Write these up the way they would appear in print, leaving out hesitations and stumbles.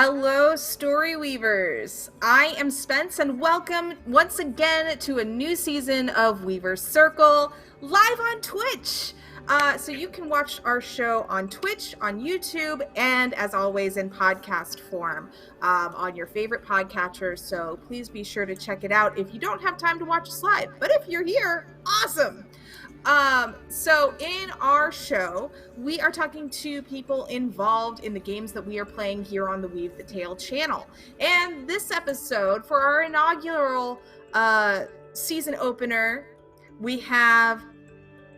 Hello, Story Weavers. I am Spence, and welcome once again to a new season of Weaver's Circle, live on Twitch. So you can watch our show on Twitch, on YouTube, and as always in podcast form on your favorite podcatcher. So please be sure to check it out if you don't have time to watch us live. But if you're here, awesome. So in our show, we are talking to people involved in the games that we are playing here on the Weave the Tale channel. And this episode, for our inaugural season opener, we have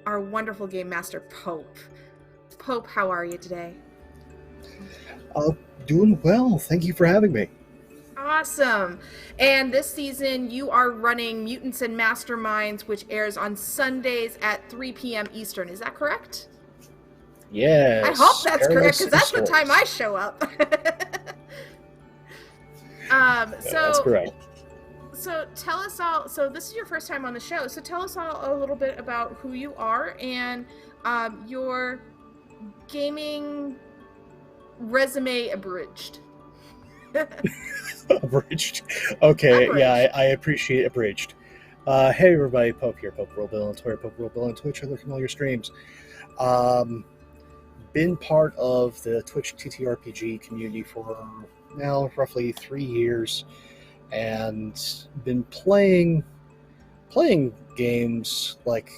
our wonderful game master, Pope. Pope, how are you today? Doing well. Thank you for having me. Awesome. And this season, you are running Mutants and Masterminds, which airs on Sundays at 3 p.m. Eastern. Is that correct? Yes. I hope that's correct, because that's the time I show up. That's correct. So tell us all, so this is your first time on the show, so tell us all a little bit about who you are and your gaming resume abridged. Abridged. Okay, Abridged. yeah, I appreciate abridged. Hey everybody, Pope here, PopeWorldBuild on Twitter, PopeWorldBuild on Twitch. I look at all your streams. Been part of the Twitch TTRPG community for now roughly 3 years, and been playing games like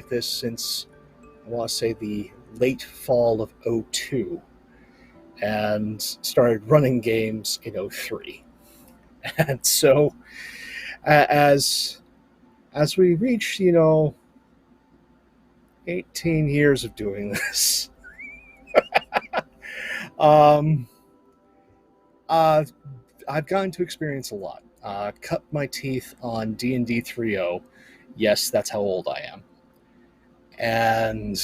this since, I want to say, the late fall of 2002. And started running games in 2003. And so as we reach, 18 years of doing this, I've gotten to experience a lot. Cut my teeth on D&D 3.0. Yes, that's how old I am. And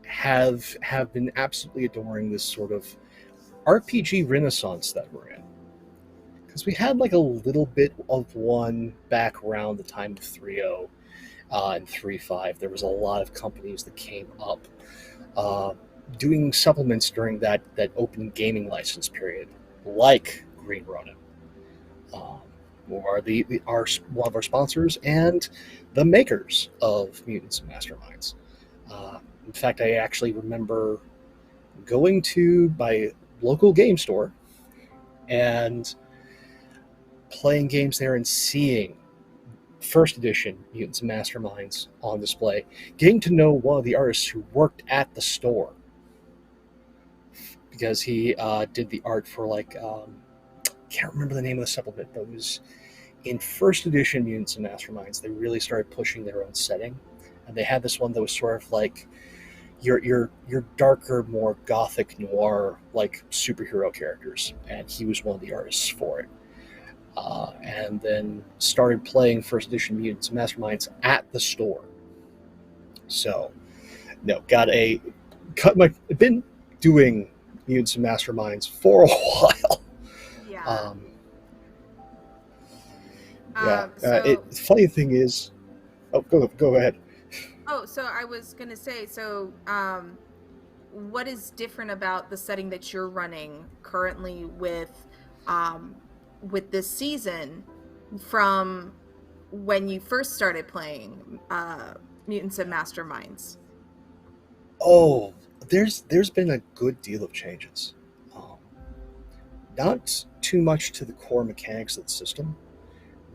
have been absolutely adoring this sort of RPG renaissance that we're in. Because we had like a little bit of one back around the time of 3.0 and 3.5. There was a lot of companies that came up doing supplements during that open gaming license period, like Green Ronin, who are one of our sponsors and the makers of Mutants and Masterminds. In fact, I actually remember going to my local game store and playing games there and seeing first edition Mutants and Masterminds on display, getting to know one of the artists who worked at the store, because he did the art for can't remember the name of the supplement, but it was in first edition Mutants and Masterminds. They really started pushing their own setting, and they had this one that was sort of like your darker, more gothic noir like superhero characters, and he was one of the artists for it. And then started playing first edition Mutants and Masterminds at the store. So, been doing Mutants and Masterminds for a while. Yeah. Funny thing is, go ahead. Oh, so I was going to say, what is different about the setting that you're running currently with this season from when you first started playing Mutants and Masterminds? Oh, there's been a good deal of changes. Not too much to the core mechanics of the system.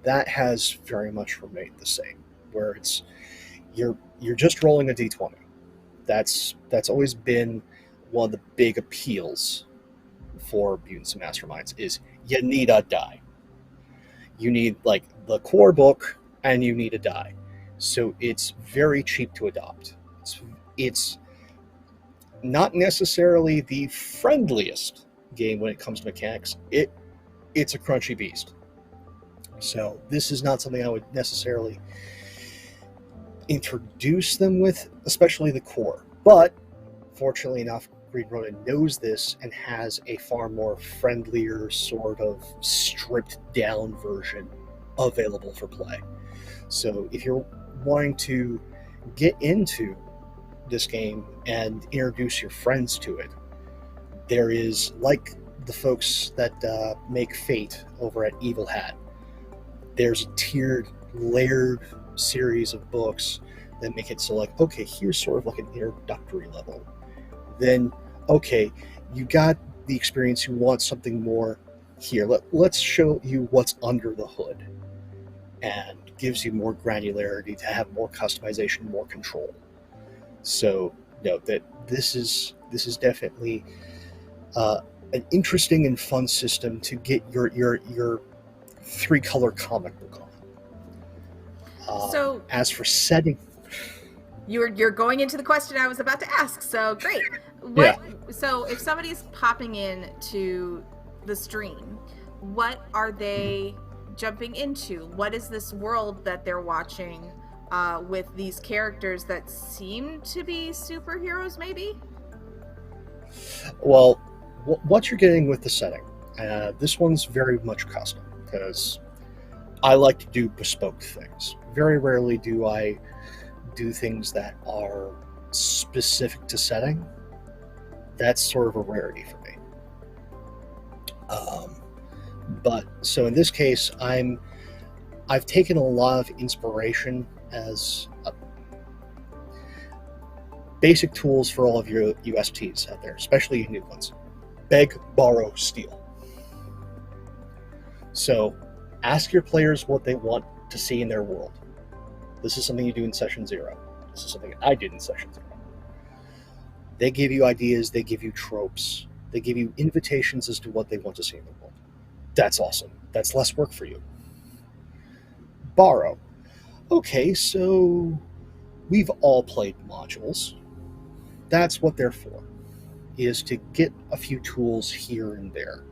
That has very much remained the same, where it's you're just rolling a d20. That's always been one of the big appeals for Mutants and Masterminds, is you need a die. You need the core book, and you need a die. So it's very cheap to adopt. It's not necessarily the friendliest game when it comes to mechanics. It's a crunchy beast. So this is not something I would necessarily introduce them with, especially the core. But fortunately enough, Green Ronin knows this and has a far more friendlier, sort of stripped down version available for play. So if you're wanting to get into this game and introduce your friends to it, there is, like the folks that make Fate over at Evil Hat. There's a tiered, layered series of books that make it so like, okay, here's sort of like an introductory level. Then, okay, you got the experience, you want something more here. Let's show you what's under the hood, and gives you more granularity to have more customization, more control. So, that this is definitely an interesting and fun system to get your 3-color comic book on. So as for setting, you're going into the question I was about to ask. So great. Yeah. So if somebody's popping in to the stream, what are they jumping into? What is this world that they're watching with these characters that seem to be superheroes, maybe? Well, what you're getting with the setting, this one's very much custom, because I like to do bespoke things. Very rarely do I do things that are specific to setting. That's sort of a rarity for me. But so in this case, I've taken a lot of inspiration as basic tools for all of your USTs out there, especially new ones. Beg, borrow, steal. So ask your players what they want to see in their world. This is something you do in session 0. This is something I did in session 0. They give you ideas, they give you tropes, they give you invitations as to what they want to see in the world. That's awesome. That's less work for you. Borrow. Okay, so we've all played modules. That's what they're for, is to get a few tools here and there.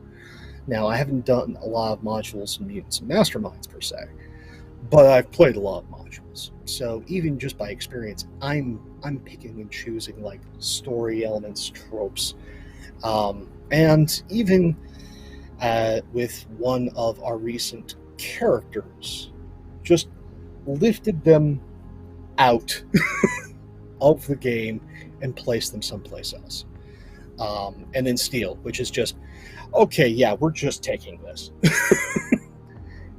Now, I haven't done a lot of modules in Mutants and Masterminds per se, but I've played a lot of modules. So even just by experience, I'm picking and choosing like story elements, tropes, and even with one of our recent characters, just lifted them out of the game and placed them someplace else. And then steal, which is just, okay, yeah, we're just taking this.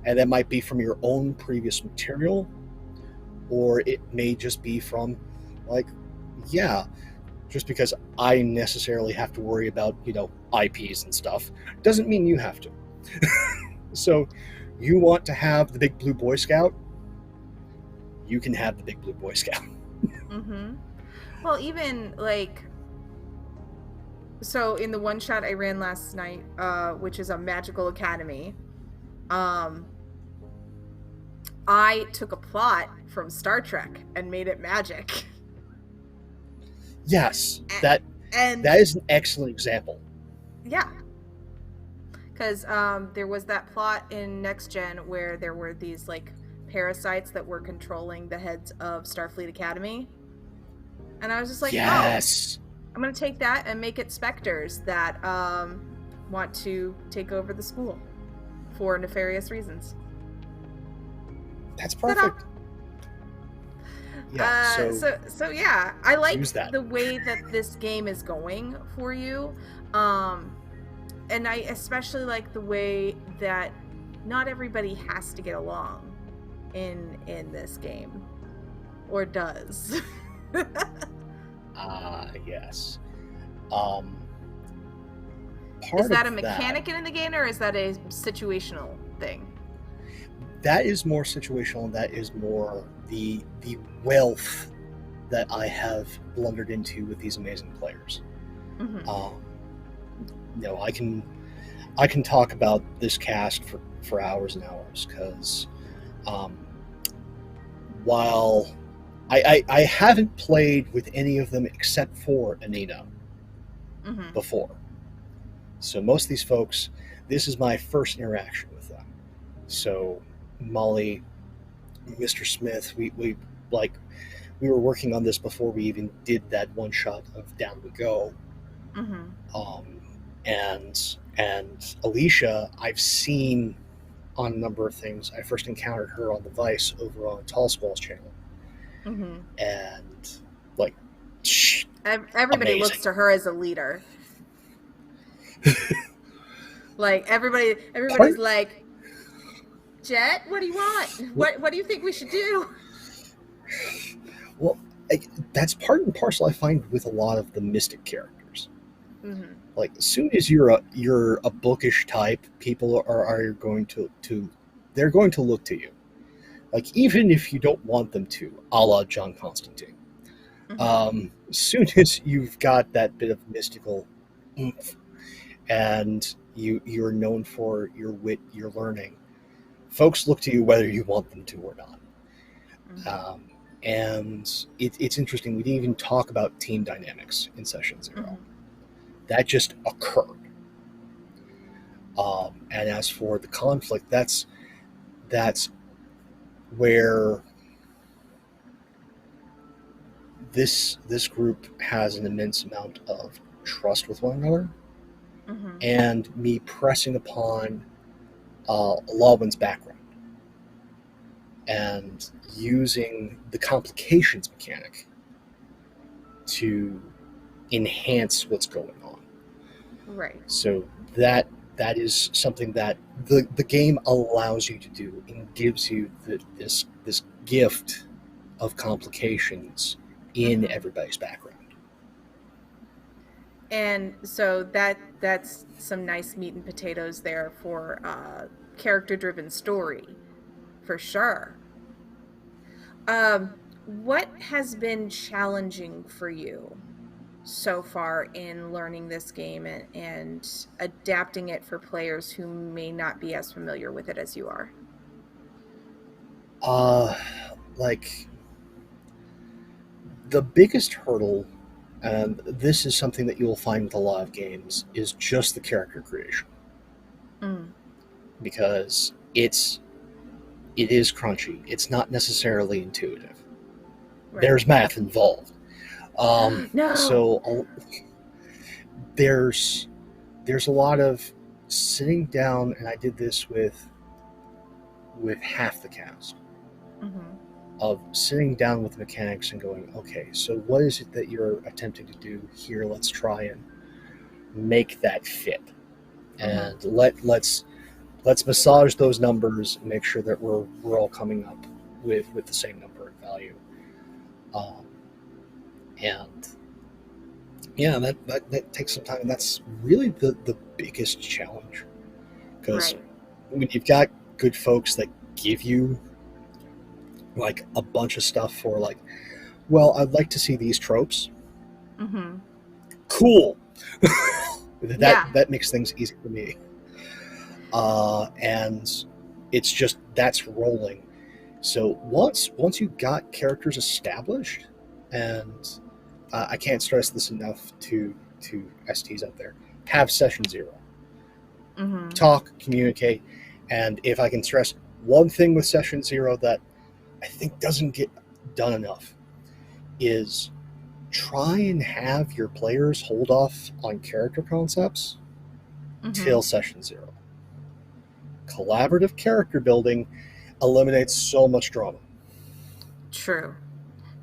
And that might be from your own previous material, or it may just be from, like, yeah, just because I necessarily have to worry about, IPs and stuff, doesn't mean you have to. So, you want to have the Big Blue Boy Scout? You can have the Big Blue Boy Scout. Mm-hmm. Well, even, like, so in the one shot I ran last night, which is a magical academy, I took a plot from Star Trek and made it magic. Yes, that is an excellent example. Yeah. Because there was that plot in Next Gen where there were these, like, parasites that were controlling the heads of Starfleet Academy. And I was just like, yes. Oh, I'm going to take that and make it specters that want to take over the school for nefarious reasons. That's perfect. Yeah, so yeah, I like the way that this game is going for you. And I especially like the way that not everybody has to get along in this game. Or does. Yes. Is that a mechanic in the game, or is that a situational thing? That is more situational, and that is more the wealth that I have blundered into with these amazing players. Mm-hmm. I can talk about this cast for hours and hours, because while I haven't played with any of them except for Anino mm-hmm. before. So most of these folks, this is my first interaction with them. So Molly, Mr. Smith, we were working on this before we even did that one shot of Down We Go. Mm-hmm. And Alicia, I've seen on a number of things. I first encountered her on the Vice over on Tall Squall's channel. Mm-hmm. And everybody amazing. looks to her as a leader. Like everybody's Part like, Jet, what do you want? well, What do you think we should do? well I, that's part and parcel I find with a lot of the mystic characters. Mm-hmm. Like as soon as you're a bookish type, people are going to they're going to look to you. Like even if you don't want them to, a la John Constantine. Mm-hmm. As soon as you've got that bit of mystical oomph, and you're known for your wit, your learning, folks look to you whether you want them to or not. Mm-hmm. Um, and it's interesting. We didn't even talk about team dynamics in session zero. Mm-hmm. That just occurred. And as for the conflict, that's where this group has an immense amount of trust with one another, Mm-hmm. and me pressing upon Lawman's background and using the complications mechanic to enhance what's going on. Right. So that is something that the game allows you to do and gives you this gift of complications in Mm-hmm. everybody's background. And so that's some nice meat and potatoes there for character driven story for sure. What has been challenging for you so far in learning this game and adapting it for players who may not be as familiar with it as you are? Uh, like the biggest hurdle, and this is something that you'll find with a lot of games, is just the character creation Mm, because it is crunchy. It's not necessarily intuitive. right. There's math involved. No. So there's a lot of sitting down, and I did this with half the cast, Hmm. of sitting down with the mechanics and going, okay, so what is it that you're attempting to do here? Let's try and make that fit, Hmm. and let's massage those numbers and make sure that we're all coming up with the same number and value. Um, and yeah, that takes some time, and that's really the biggest challenge because Right. when you've got good folks that give you like a bunch of stuff for like, well, I'd like to see these tropes. Hmm. Cool. Yeah. That makes things easy for me. And it's just that's rolling. So once you got characters established, and I can't stress this enough to STs out there, have session zero. Hmm. Talk, communicate, and if I can stress one thing with session zero that I think doesn't get done enough is try and have your players hold off on character concepts Hmm. till session zero. Collaborative character building eliminates so much drama. True.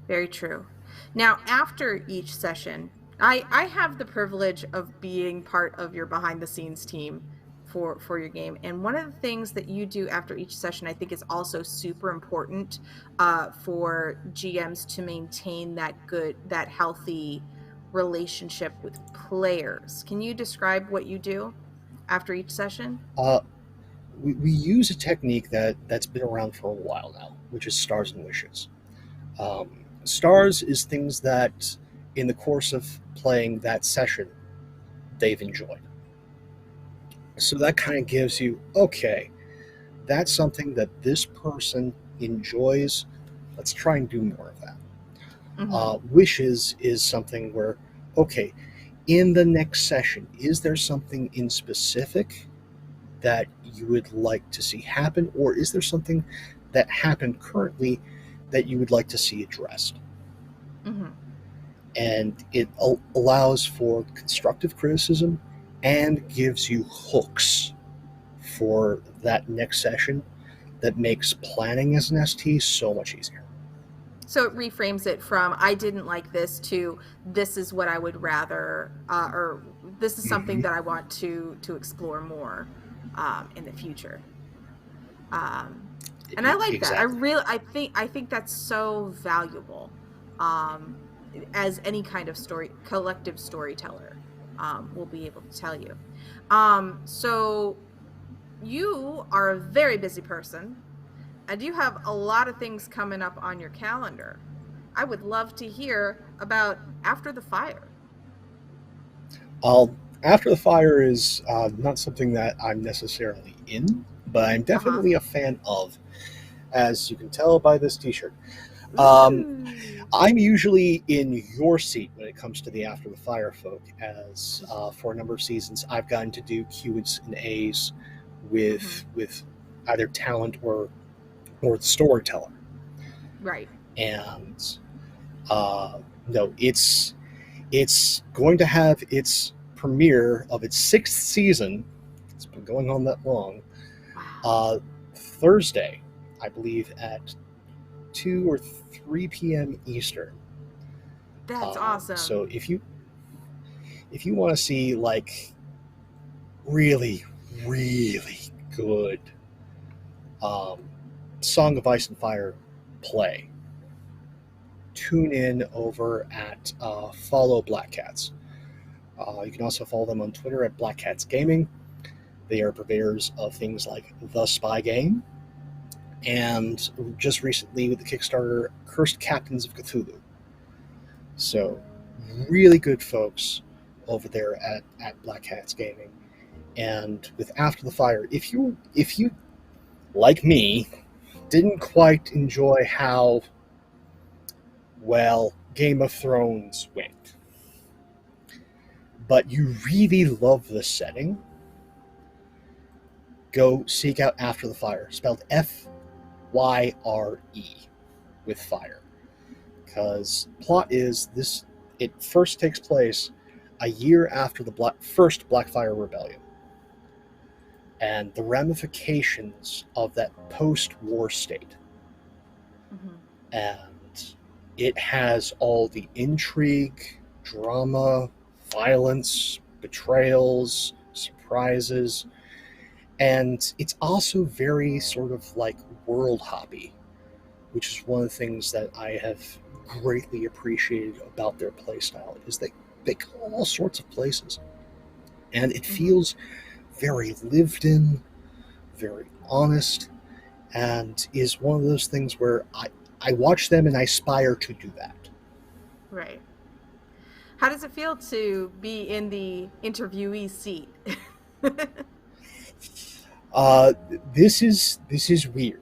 Very true. Now, after each session, I have the privilege of being part of your behind the scenes team for your game. And one of the things that you do after each session, I think, is also super important for GMs to maintain that healthy relationship with players. Can you describe what you do after each session? Uh, we use a technique that's been around for a while now, which is stars and wishes. Stars is things that, in the course of playing that session, they've enjoyed. So that kind of gives you, okay, that's something that this person enjoys. Let's try and do more of that. Hmm. Wishes is something where, okay, in the next session, is there something in specific that you would like to see happen, or is there something that happened currently that you would like to see addressed? Hmm. And it allows for constructive criticism and gives you hooks for that next session that makes planning as an ST so much easier. So it reframes it from I didn't like this to this is what I would rather, or this is something that I want to explore more in the future. And I like that. Exactly. I think that's so valuable, um, as any kind of collective storyteller will be able to tell you. So you are a very busy person, and you have a lot of things coming up on your calendar. I would love to hear about After the Fire. After the Fire is not something that I'm necessarily in, but I'm Uh-huh. definitely a fan of, as you can tell by this T-shirt. Um, Ooh. I'm usually in your seat when it comes to the After the Fire folk, as for a number of seasons I've gotten to do Q's and A's Mm-hmm. with either talent or the storyteller, Right. and uh, no, it's going to have its premiere of its sixth season. It's been going on that long. Wow. Uh, Thursday, I believe, at 2 or 3 p.m. Eastern. That's awesome. So if you want to see like really really good um, Song of Ice and Fire play, tune in over at Follow Black Cats. You can also follow them on Twitter at Black Cats Gaming. They are purveyors of things like The Spy Game, and just recently with the Kickstarter Cursed Captains of Cthulhu. So, really good folks over there at Black Cats Gaming. And with After the Fire, if you like me didn't quite enjoy how well Game of Thrones went, but you really love the setting, go seek out After the Fire, spelled Fyre with fire. Because plot is this: it first takes place a year after the first Blackfire Rebellion, and the ramifications of that post-war state. Mm-hmm. And it has all the intrigue, drama, violence, betrayals, surprises, and it's also very sort of like world hoppy, which is one of the things that I have greatly appreciated about their playstyle, is they go all sorts of places, and it Mm-hmm. feels very lived in, very honest, and is one of those things where I watch them and I aspire to do that. Right. How does it feel to be in the interviewee seat? Uh, this is weird.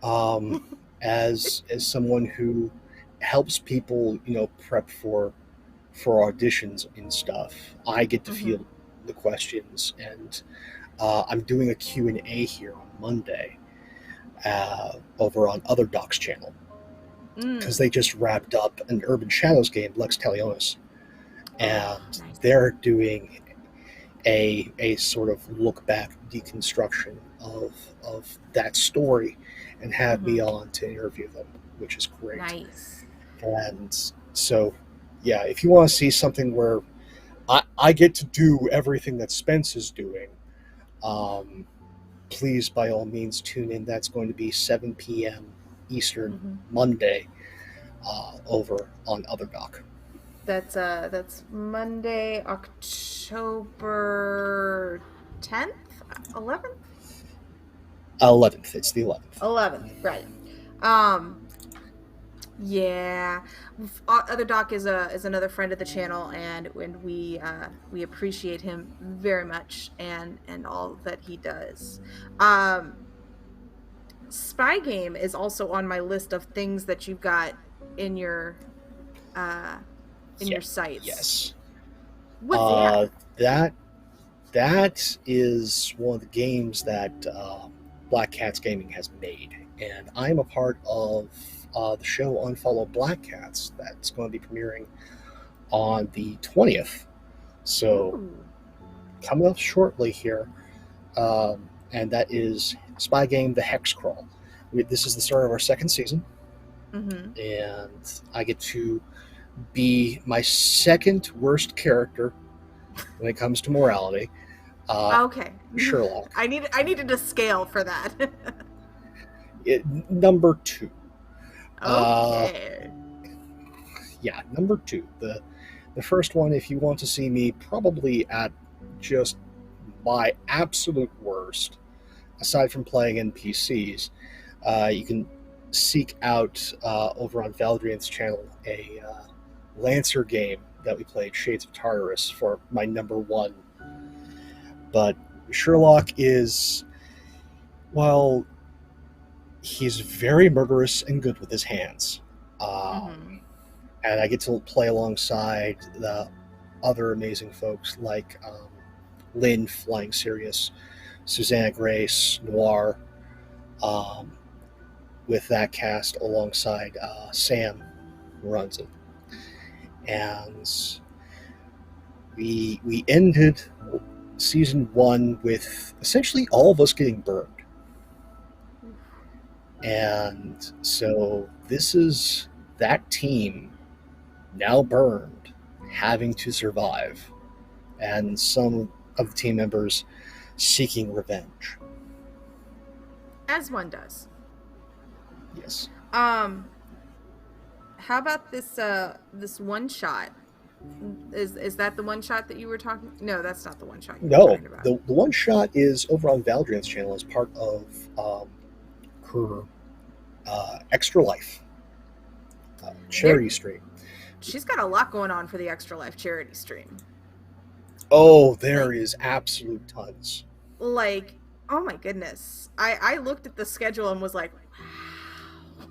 Um, as someone who helps people, prep for auditions and stuff, I get to Mm-hmm. field the questions, and I'm doing a Q&A here on Monday over on Other Doc's channel, because Mm. they just wrapped up an Urban Shadows game, Lex Talionis, Oh, and nice. they're doing a sort of look back deconstruction of that story, and have Mm-hmm. me on to interview them, which is great. Nice. And so, yeah, if you want to see something where I get to do everything that Spence is doing, um, please by all means tune in. That's going to be 7 p.m. Eastern Mm-hmm. Monday over on Other Doc. That's Monday, October 10th, 11th, 11th. It's the 11th. 11th. Right. Um. Yeah. Other Doc is another friend of the channel, and we appreciate him very much, and all that he does. Um. Spy Game is also on my list of things that you've got in your uh in Yeah. your sites. Yes. What's that? Uh, that that is one of the games that Black Cats Gaming has made, and I'm a part of the show Unfollow Black Cats that's going to be premiering on the 20th. So Ooh. coming up shortly here, and that is Spy Game: The Hex Crawl. This is the start of our second season, Mm-hmm. and I get to be my second worst character when it comes to morality. Okay. Sherlock. I needed a scale for that. Number two. Uh, Okay. yeah, number two. The first one, if you want to see me probably at just my absolute worst, aside from playing NPCs, you can seek out over on Valdrian's channel a Lancer game that we played, Shades of Tartarus, for my number one. But Sherlock is, well, he's very murderous and good with his hands. Mm-hmm. And I get to play alongside the other amazing folks like Lynn, Flying Sirius, Susanna Grace, Noir, um, with that cast alongside Sam, who runs it. And we ended season one with essentially all of us getting burned. And so this is that team now burned, having to survive, and some of the team members seeking revenge. As one does. Yes. How about this one shot? Is that the one shot that you were talking? No, that's not the one shot you were No, talking about. the one shot is over on Valdrian's channel as part of her Extra Life charity stream. She's got a lot going on for the Extra Life charity stream. Oh, there is absolute tons. Like, oh my goodness. I looked at the schedule and was like, wow.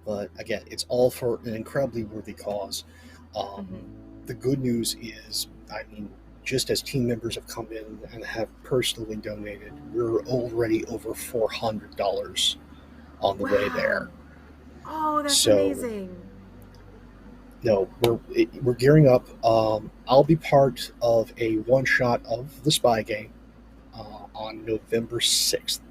But again, it's all for an incredibly worthy cause. The good news is, I mean, just as team members have come in and have personally donated, we're already over $400 on the way there. Oh, that's So, amazing. No, we're gearing up. I'll be part of a one shot of the Spy Game on November 6th,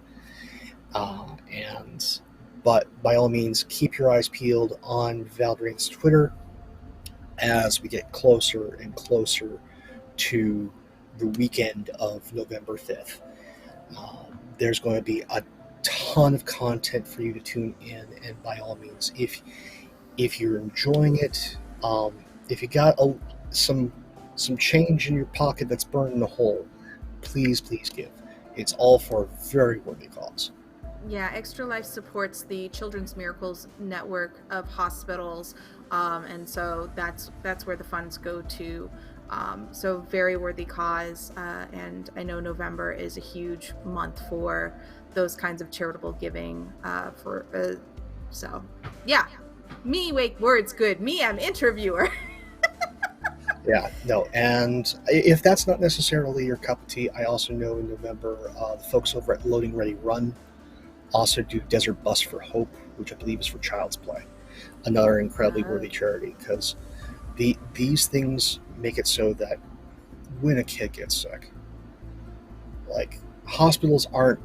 but by all means, keep your eyes peeled on Valdrian's Twitter as we get closer and closer to the weekend of November 5th. There's going to be a ton of content for you to tune in, and by all means, if you're enjoying it, if you got some change in your pocket that's burning a hole, please give. It's all for a very worthy cause. Yeah, Extra Life supports the Children's Miracles network of hospitals, and so that's where the funds go to. So very worthy cause, and I know November is a huge month for those kinds of charitable giving. So yeah, me wake words good. Me, I'm interviewer. Yeah, no, and if that's not necessarily your cup of tea, I also know in November the folks over at Loading Ready Run also do Desert Bus for Hope, which I believe is for Child's Play, another incredibly worthy charity, because these things make it so that when a kid gets sick, like, hospitals aren't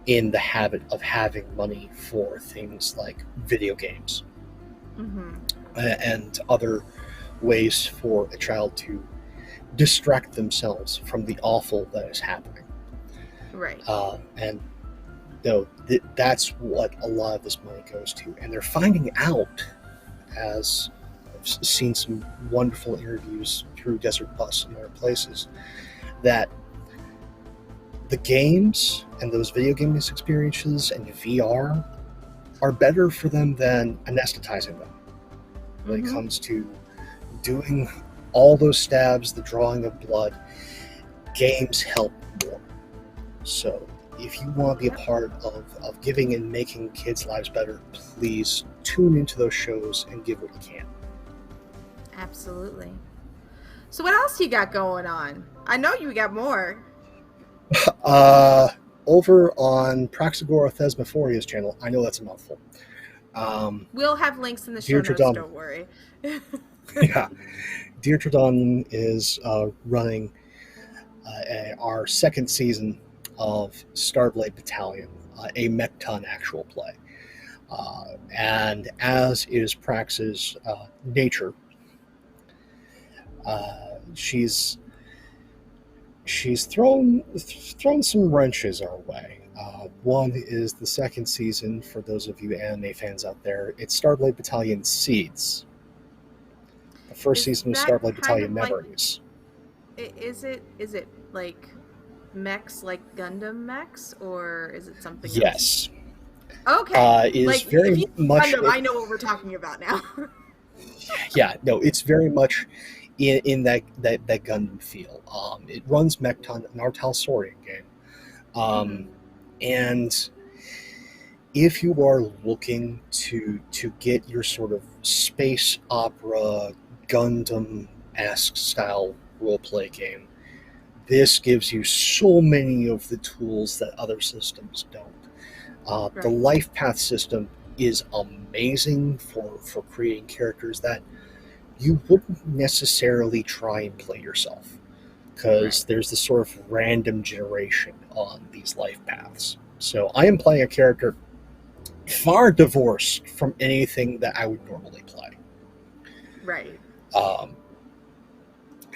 in the habit of having money for things like video games and other ways for a child to distract themselves from the awful that is happening. Right. And no, that's what a lot of this money goes to. And they're finding out, as I've seen some wonderful interviews through Desert Bus and other places, that the games and those video game experiences and VR are better for them than anesthetizing them when it comes to doing all those stabs, the drawing of blood. Games help more. So if you want to be a part of giving and making kids' lives better, please tune into those shows and give what you can. Absolutely. So what else you got going on? I know you got more. Over on Praxagora Thesmophoria's channel, I know that's a mouthful. We'll have links in the show notes, don't worry. Yeah, Deirdre Dunn is running our second season of Starblade Battalion, a Mechton actual play. And as is Prax's nature, she's thrown some wrenches our way. One is the second season, for those of you anime fans out there. It's Starblade Battalion Seeds. The first Is season was that Starblade kind of Battalion like Memories. is it like mechs like Gundam mechs, or is it something else? Yes. Okay. Is Like if very you much Gundam, I know what we're talking about now. yeah, no, it's very much in that Gundam feel. It runs Mechton, an Artal Saurian game. Mhm. And if you are looking to get your sort of space opera Gundam-esque style roleplay game, this gives you so many of the tools that other systems don't. The Right. life path system is amazing for creating characters that you wouldn't necessarily try and play yourself, because Right. there's this sort of random generation on these life paths. So I am playing a character far divorced from anything that I would normally play. Right. Um,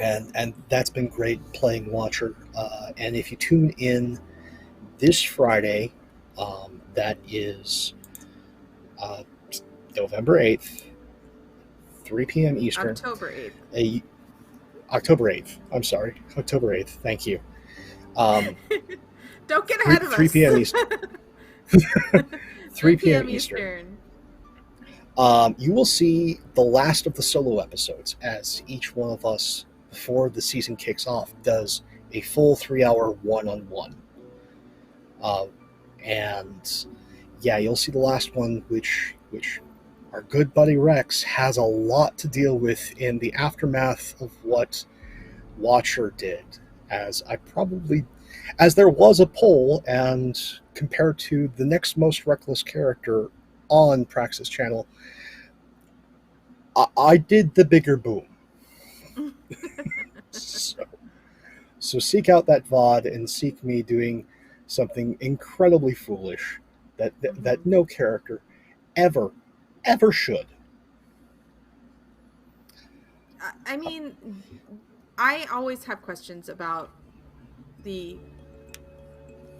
and that's been great playing Watcher. And if you tune in this Friday, that is uh, November 8th, 3 p.m. Eastern, October 8th. October 8th. I'm sorry, October 8th. Thank you. Um, Don't get 3, ahead of 3 us. p.m. Eastern. 3 3 p.m. p.m. Eastern. Eastern. You will see the last of the solo episodes, as each one of us, before the season kicks off, does a full 3-hour one-on-one. And yeah, you'll see the last one, which our good buddy Rex has a lot to deal with in the aftermath of what Watcher did. As there was a poll, and compared to the next most reckless character on Praxis channel, I did the bigger boom. So, so seek out that VOD and seek me doing something incredibly foolish that Mhm. no character ever, ever should. I mean, I always have questions about the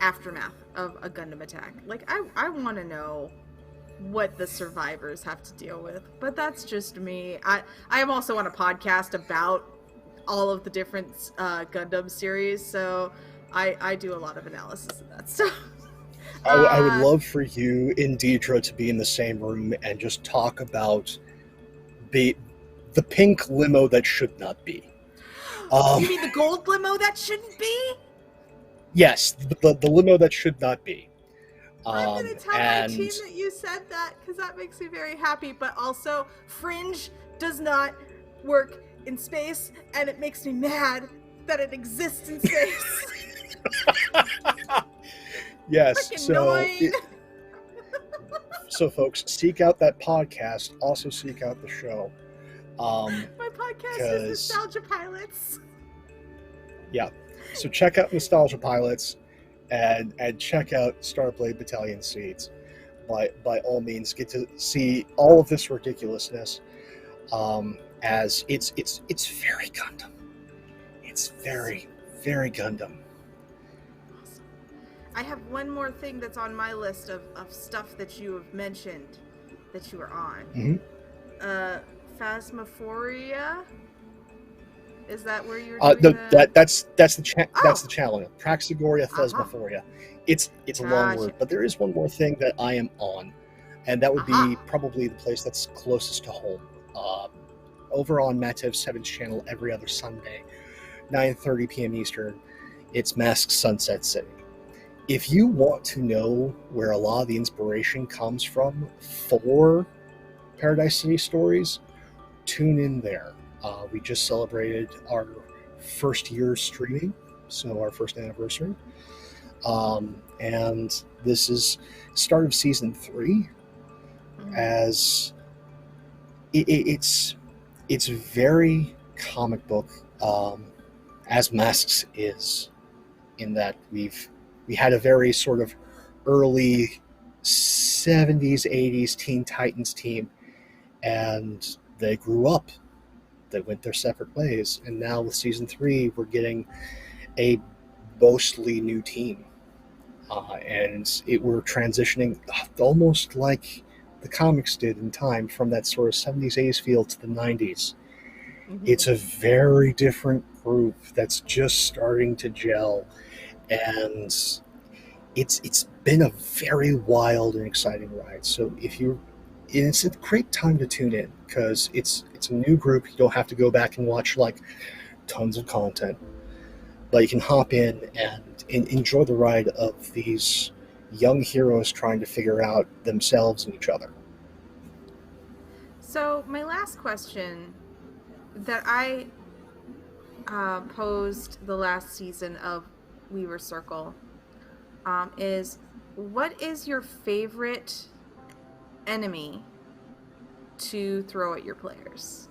aftermath of a Gundam attack. Like, I want to know what the survivors have to deal with, but that's just me. I am also on a podcast about all of the different Gundam series, so I do a lot of analysis of that stuff. I would uh, love for you and Deidre to be in the same room and just talk about the the pink limo that should not be. Um, you mean the gold limo that shouldn't be? yes, the limo that should not be. I'm gonna tell my And team that you said that because that makes me very happy. But also, Fringe does not work in space, and it makes me mad that it exists in space. yes, Freaking annoying. so folks, seek out that podcast. Also seek out the show. My podcast is Because Nostalgia Pilots. yeah, so check out Nostalgia Pilots and check out Starblade Battalion Seeds. By all means, get to see all of this ridiculousness. As it's very Gundam. It's very very Gundam. Awesome. I have one more thing that's on my list of stuff that you have mentioned that you are on. Mm-hmm. Uh, Phasmophoria. Is that where you're doing No, the? that's that's Oh, the challenge. Praxagoria aha, Thesmophoria. It's a long gotcha. word, but there is one more thing that I am on, and that would be Aha. probably the place that's closest to home. Uh, Over on Matev 7's channel every other Sunday, 9:30 p.m. Eastern. It's Masked Sunset City. If you want to know where a lot of the inspiration comes from for Paradise City stories, tune in there. We just celebrated our first year streaming, so our first anniversary. And this is start of season 3, Mm-hmm. as it's very comic book, as Masks is, in that we had a very sort of early 70s 80s Teen Titans team, and they grew up. they went their separate ways. And now with season 3, we're getting a mostly new team. And we're transitioning almost like the comics did in time from that sort of 70s, 80s feel to the 90s. It's a very different group that's just starting to gel, and it's been a very wild and exciting ride. So it's a great time to tune in because it's a new group. You don't have to go back and watch like tons of content, but you can hop in and enjoy the ride of these young heroes trying to figure out themselves and each other. So my last question that I posed the last season of Weaver Circle is, what is your favorite enemy to throw at your players?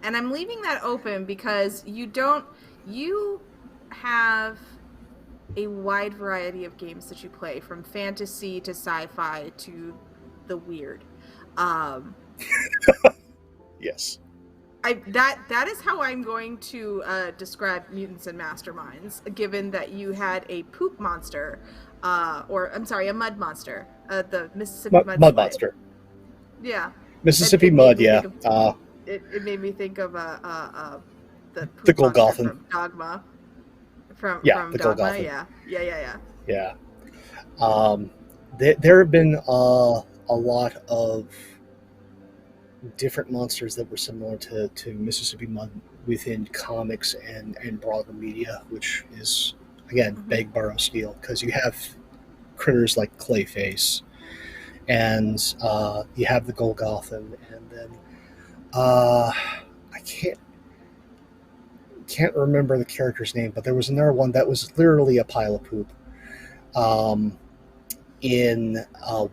And I'm leaving that open because you have a wide variety of games that you play, from fantasy to sci-fi to the weird. Yes. That is how I'm going to describe Mutants and Masterminds, given that you had a poop monster, or I'm sorry, a mud monster, the Mississippi Mud monster. Yeah, Mississippi Mud, yeah. It made me think of the The poop monster Golgothan. from Dogma. From The Dogma, Golgothan. yeah. There have been a lot of different monsters that were similar to Mississippi Mud within comics and broader media, which is, again, beg, borrow, steal, because you have critters like Clayface, and you have the Golgothan, and then I can't remember the character's name, but there was another one that was literally a pile of poop in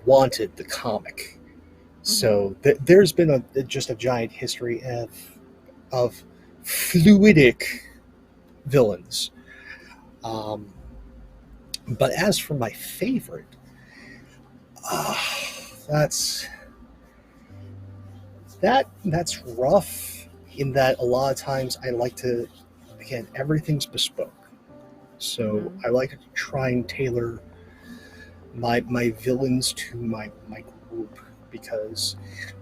Wanted, the comic. So there's been just a giant history of fluidic villains. But as for my favorite, that's rough, in that a lot of times I like to, again, everything's bespoke. So I like to try and tailor my villains to my group, because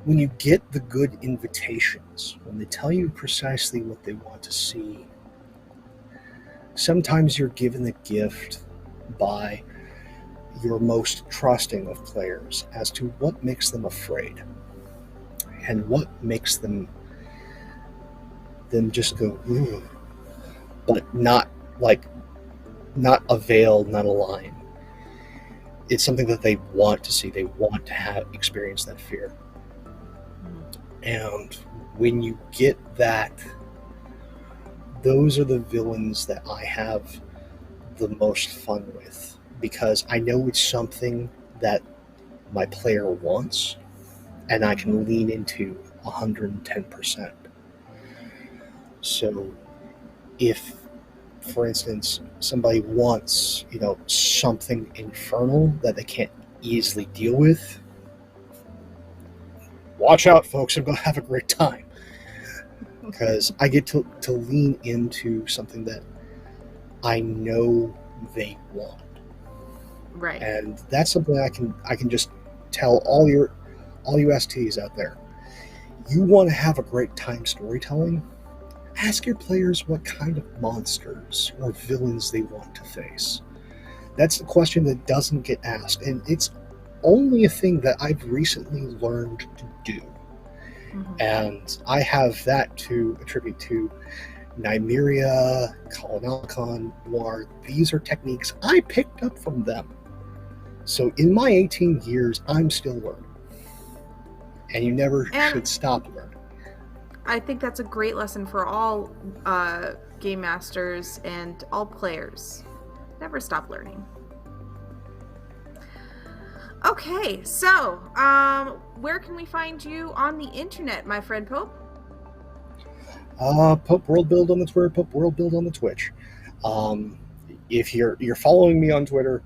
when you get the good invitations, when they tell you precisely what they want to see, sometimes you're given the gift by your most trusting of players as to what makes them afraid and what makes them just go, ooh, but not a veil, not a line. It's something that they want to see. They want to have experience that fear. And when you get that, those are the villains that I have the most fun with, because I know it's something that my player wants, and I can lean into 110%. So if, for instance, somebody wants, something infernal that they can't easily deal with, watch out, folks. I'm going to have a great time, because I get to lean into something that I know they want. Right. And that's something I can just tell all you STs out there. You want to have a great time storytelling? Ask your players what kind of monsters or villains they want to face. That's the question that doesn't get asked, and it's only a thing that I've recently learned to do. And I have that to attribute to Nymeria, Kalanikon, Noir. These are techniques I picked up from them. So in my 18 years, I'm still learning. And you never should stop learning. I think that's a great lesson for all game masters and all players. Never stop learning. Okay, so where can we find you on the internet, my friend Pope? PopeWorldBuild on the Twitter, PopeWorldBuild on the Twitch. If you're following me on Twitter,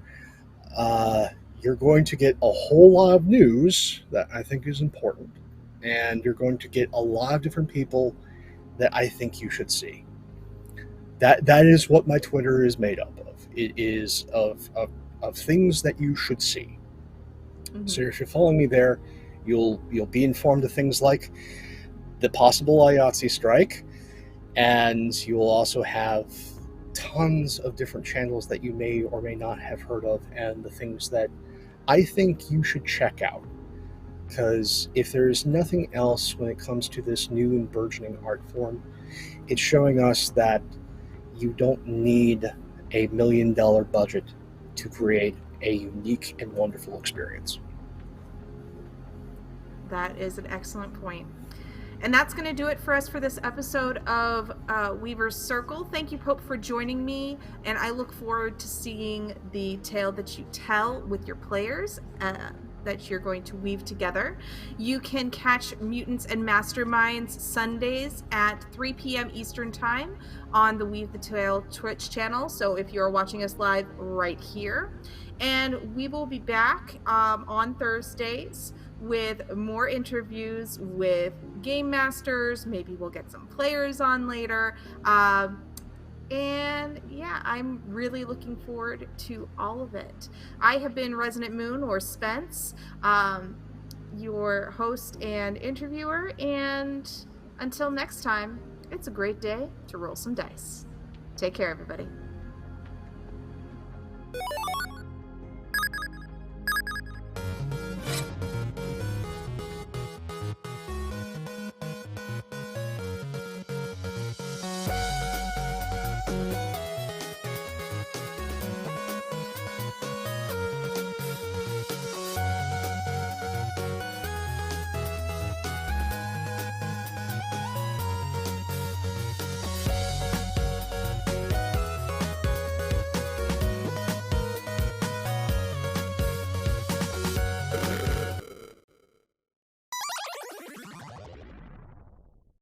you're going to get a whole lot of news that I think is important, and you're going to get a lot of different people that I think you should see. That is what my Twitter is made up of. It is of things that you should see. Mm-hmm. So if you're following me there, you'll be informed of things like the possible IATSE strike, and you will also have tons of different channels that you may or may not have heard of, and the things that I think you should check out. Because if there's nothing else when it comes to this new and burgeoning art form, it's showing us that you don't need $1 million budget to create a unique and wonderful experience. That is an excellent point. And that's going to do it for us for this episode of Weaver's Circle. Thank you, Pope, for joining me. And I look forward to seeing the tale that you tell with your players that you're going to weave together. You can catch Mutants and Masterminds Sundays at 3 p.m. Eastern Time on the Weave the Tale Twitch channel. So if you're watching us live right here. And we will be back on Thursdays with more interviews with game masters. Maybe we'll get some players on later. And yeah, I'm really looking forward to all of it. I have been Resonant Moon, or Spence, your host and interviewer. And until next time, it's a great day to roll some dice. Take care, everybody.